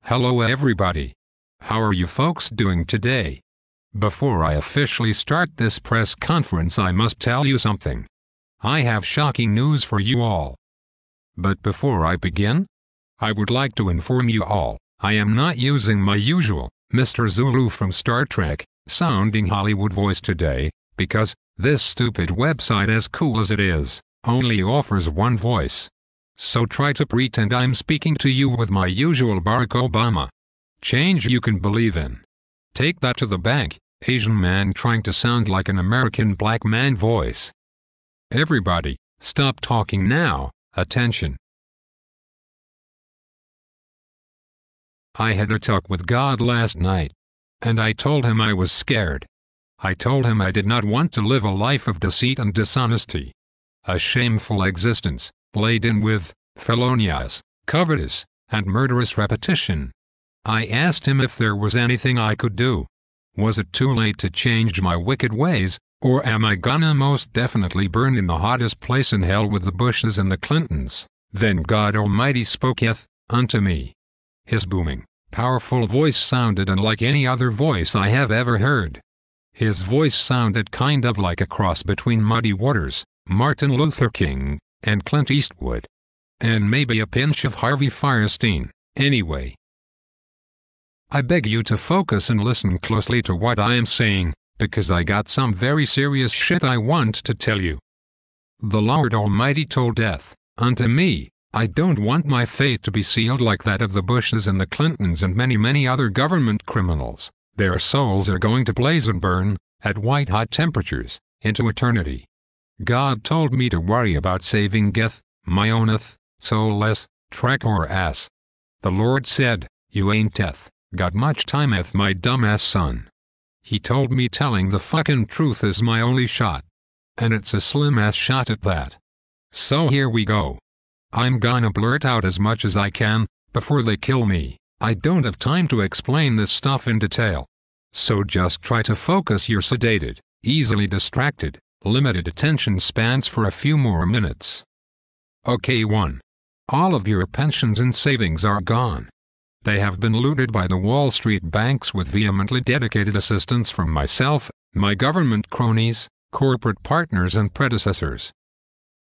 Hello everybody. How are you folks doing today? Before I officially start this press conference, I must tell you something. I have shocking news for you all. But before I begin, I would like to inform you all, I am not using my usual Mr. Zulu from Star Trek sounding Hollywood voice today, because this stupid website, as cool as it is, only offers one voice. So try to pretend I'm speaking to you with my usual Barack Obama. Change you can believe in. Take that to the bank, Asian man trying to sound like an American black man voice. Everybody, stop talking now, attention. I had a talk with God last night. And I told him I was scared. I told him I did not want to live a life of deceit and dishonesty. A shameful existence, laden with felonious, covetous, and murderous repetition. I asked him if there was anything I could do. Was it too late to change my wicked ways, or am I gonna most definitely burn in the hottest place in hell with the Bushes and the Clintons? Then God Almighty spoketh unto me. His booming, powerful voice sounded unlike any other voice I have ever heard. His voice sounded kind of like a cross between Muddy Waters, Martin Luther King, and Clint Eastwood. And maybe a pinch of Harvey Fierstein, anyway. I beg you to focus and listen closely to what I am saying, because I got some very serious shit I want to tell you. The Lord Almighty told death unto me, I don't want my fate to be sealed like that of the Bushes and the Clintons and many other government criminals. Their souls are going to blaze and burn, at white-hot temperatures, into eternity. God told me to worry about saving Geth, my owneth, soulless, track or ass. The Lord said, you ain't got much time my dumbass son. He told me telling the fucking truth is my only shot. And it's a slim-ass shot at that. So here we go. I'm gonna blurt out as much as I can, before they kill me. I don't have time to explain this stuff in detail. So just try to focus your sedated, easily distracted, limited attention spans for a few more minutes. Okay, 1. All of your pensions and savings are gone. They have been looted by the Wall Street banks with vehemently dedicated assistance from myself, my government cronies, corporate partners and predecessors.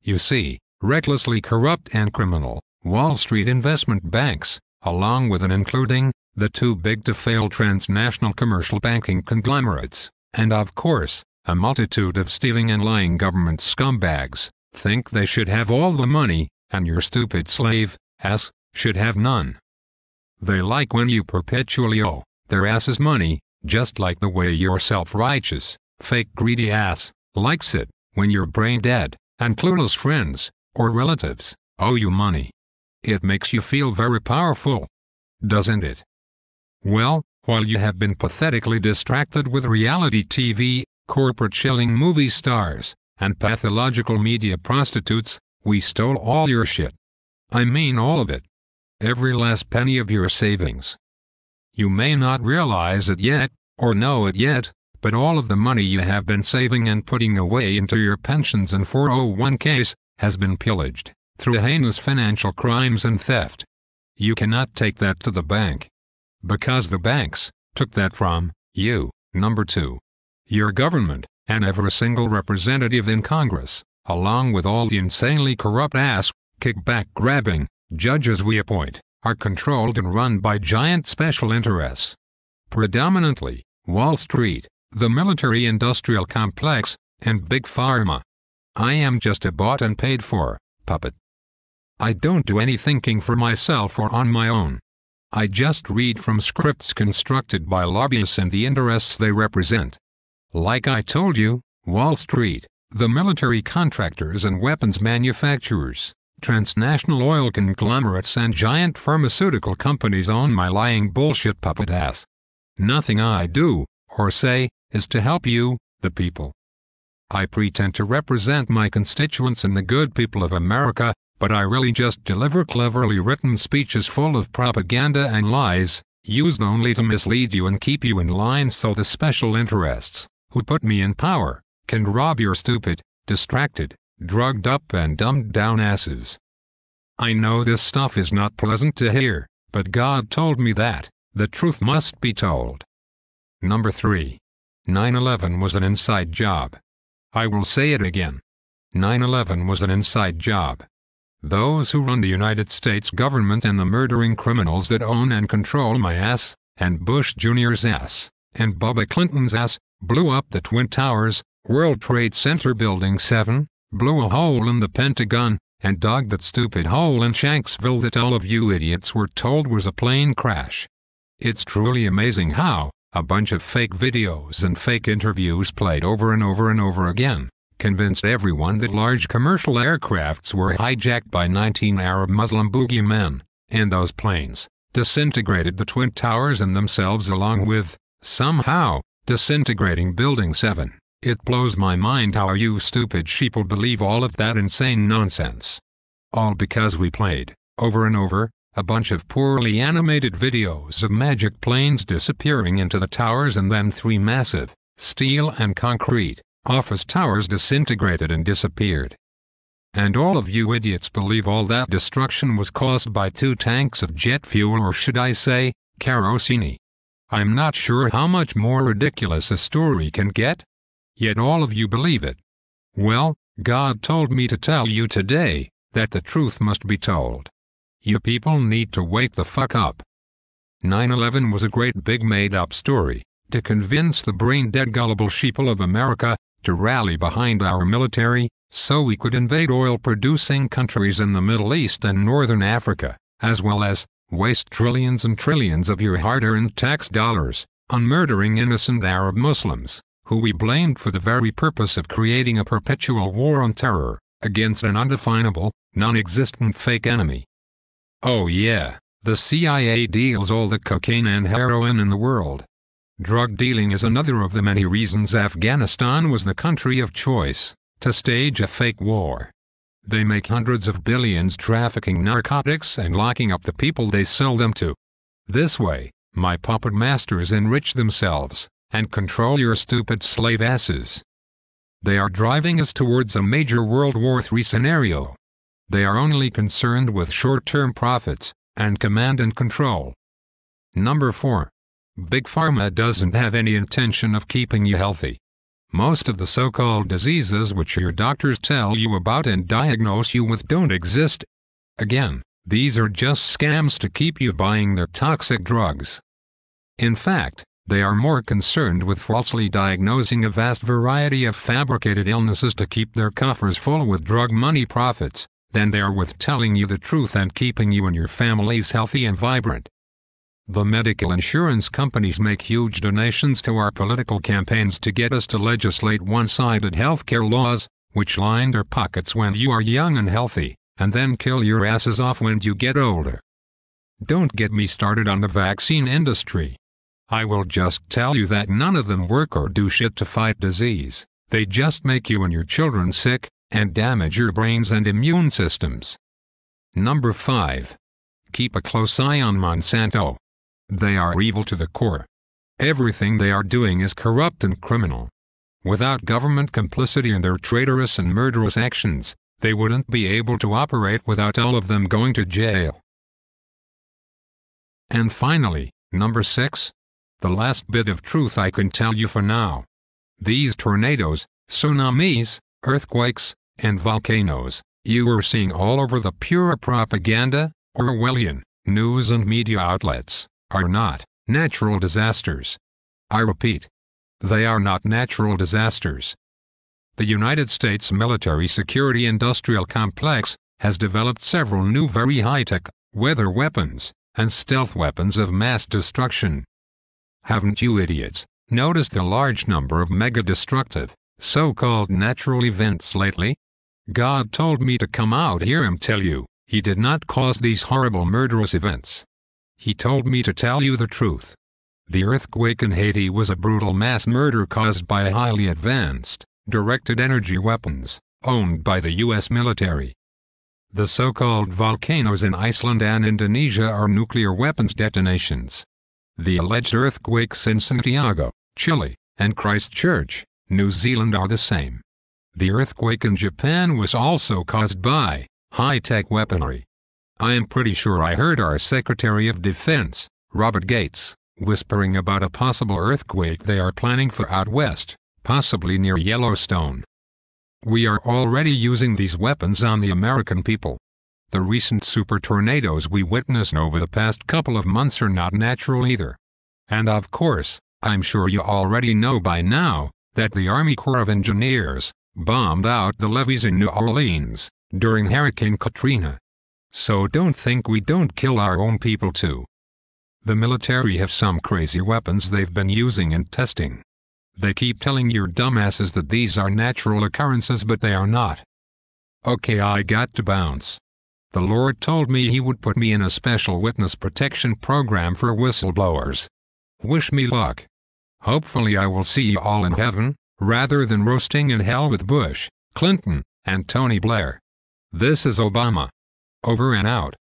You see, recklessly corrupt and criminal, Wall Street investment banks, along with and including, the too big to fail transnational commercial banking conglomerates, and of course, a multitude of stealing and lying government scumbags, think they should have all the money, and your stupid slave, ass, should have none. They like when you perpetually owe their asses money, just like the way your self-righteous, fake greedy ass, likes it, when you're brain dead, and clueless friends, or relatives, owe you money. It makes you feel very powerful, doesn't it? Well, while you have been pathetically distracted with reality TV, corporate shilling movie stars, and pathological media prostitutes, we stole all your shit. I mean all of it. Every last penny of your savings. You may not realize it yet, or know it yet, but all of the money you have been saving and putting away into your pensions and 401ks has been pillaged, through heinous financial crimes and theft. You cannot take that to the bank. Because the banks took that from you. Number 2. Your government, and every single representative in Congress, along with all the insanely corrupt ass, kickback-grabbing, judges we appoint, are controlled and run by giant special interests. Predominantly, Wall Street, the military-industrial complex, and Big Pharma. I am just a bought and paid for puppet. I don't do any thinking for myself or on my own. I just read from scripts constructed by lobbyists and the interests they represent. Like I told you, Wall Street, the military contractors and weapons manufacturers, transnational oil conglomerates and giant pharmaceutical companies own my lying bullshit puppet ass. Nothing I do, or say, is to help you, the people. I pretend to represent my constituents and the good people of America, but I really just deliver cleverly written speeches full of propaganda and lies, used only to mislead you and keep you in line so the special interests, who put me in power, can rob your stupid, distracted, drugged up and dumbed down asses. I know this stuff is not pleasant to hear, But God told me that the truth must be told. Number 3. 9/11 was an inside job. I will say it again. 9/11 was an inside job. Those who run the United States government and the murdering criminals that own and control my ass, and Bush Jr.'s ass, and Bubba Clinton's ass, blew up the Twin Towers, World Trade Center Building 7, blew a hole in the Pentagon, and dug that stupid hole in Shanksville that all of you idiots were told was a plane crash. It's truly amazing how a bunch of fake videos and fake interviews played over and over and over again convinced everyone that large commercial aircrafts were hijacked by 19 Arab Muslim boogeymen, and those planes disintegrated the Twin Towers and themselves along with, somehow, disintegrating Building 7. It blows my mind how you stupid sheeple believe all of that insane nonsense. All because we played, over and over, a bunch of poorly animated videos of magic planes disappearing into the towers and then 3 massive, steel and concrete, office towers disintegrated and disappeared. And all of you idiots believe all that destruction was caused by 2 tanks of jet fuel, or should I say, kerosene. I'm not sure how much more ridiculous a story can get. Yet all of you believe it. Well, God told me to tell you today that the truth must be told. You people need to wake the fuck up. 9/11 was a great big made-up story to convince the brain-dead gullible sheeple of America to rally behind our military so we could invade oil-producing countries in the Middle East and Northern Africa, as well as waste trillions and trillions of your hard-earned tax dollars on murdering innocent Arab Muslims, who we blamed for the very purpose of creating a perpetual war on terror against an undefinable, non-existent fake enemy. Oh yeah, the CIA deals all the cocaine and heroin in the world. Drug dealing is another of the many reasons Afghanistan was the country of choice to stage a fake war. They make hundreds of billions trafficking narcotics and locking up the people they sell them to. This way, my puppet masters enrich themselves and control your stupid slave asses. They are driving us towards a major World War III scenario. They are only concerned with short-term profits and command and control. Number 4. Big Pharma doesn't have any intention of keeping you healthy. Most of the so-called diseases which your doctors tell you about and diagnose you with don't exist. Again, these are just scams to keep you buying their toxic drugs. In fact, they are more concerned with falsely diagnosing a vast variety of fabricated illnesses to keep their coffers full with drug money profits than they are with telling you the truth and keeping you and your families healthy and vibrant. The medical insurance companies make huge donations to our political campaigns to get us to legislate one-sided healthcare laws, which line their pockets when you are young and healthy, and then kill your asses off when you get older. Don't get me started on the vaccine industry. I will just tell you that none of them work or do shit to fight disease. They just make you and your children sick and damage your brains and immune systems. Number 5. Keep a close eye on Monsanto. They are evil to the core. Everything they are doing is corrupt and criminal. Without government complicity in their traitorous and murderous actions, they wouldn't be able to operate without all of them going to jail. And finally, number 6. The last bit of truth I can tell you for now. These tornadoes, tsunamis, earthquakes, and volcanoes you are seeing all over the pure propaganda, Orwellian, news and media outlets, are not natural disasters. I repeat, they are not natural disasters. The United States military security industrial complex has developed several new very high-tech weather weapons and stealth weapons of mass destruction. Haven't you idiots noticed the large number of mega-destructive, so-called natural events lately? God told me to come out here and tell you, He did not cause these horrible murderous events. He told me to tell you the truth. The earthquake in Haiti was a brutal mass murder caused by highly advanced, directed energy weapons, owned by the U.S. military. The so-called volcanoes in Iceland and Indonesia are nuclear weapons detonations. The alleged earthquakes in Santiago, Chile, and Christchurch, New Zealand are the same. The earthquake in Japan was also caused by high-tech weaponry. I am pretty sure I heard our Secretary of Defense, Robert Gates, whispering about a possible earthquake they are planning for out west, possibly near Yellowstone. We are already using these weapons on the American people. The recent super tornadoes we witnessed over the past couple of months are not natural either. And of course, I'm sure you already know by now, that the Army Corps of Engineers bombed out the levees in New Orleans during Hurricane Katrina. So don't think we don't kill our own people too. The military have some crazy weapons they've been using and testing. They keep telling your dumbasses that these are natural occurrences, but they are not. Okay, I got to bounce. The Lord told me He would put me in a special witness protection program for whistleblowers. Wish me luck. Hopefully I will see you all in heaven, rather than roasting in hell with Bush, Clinton, and Tony Blair. This is Obama. Over and out.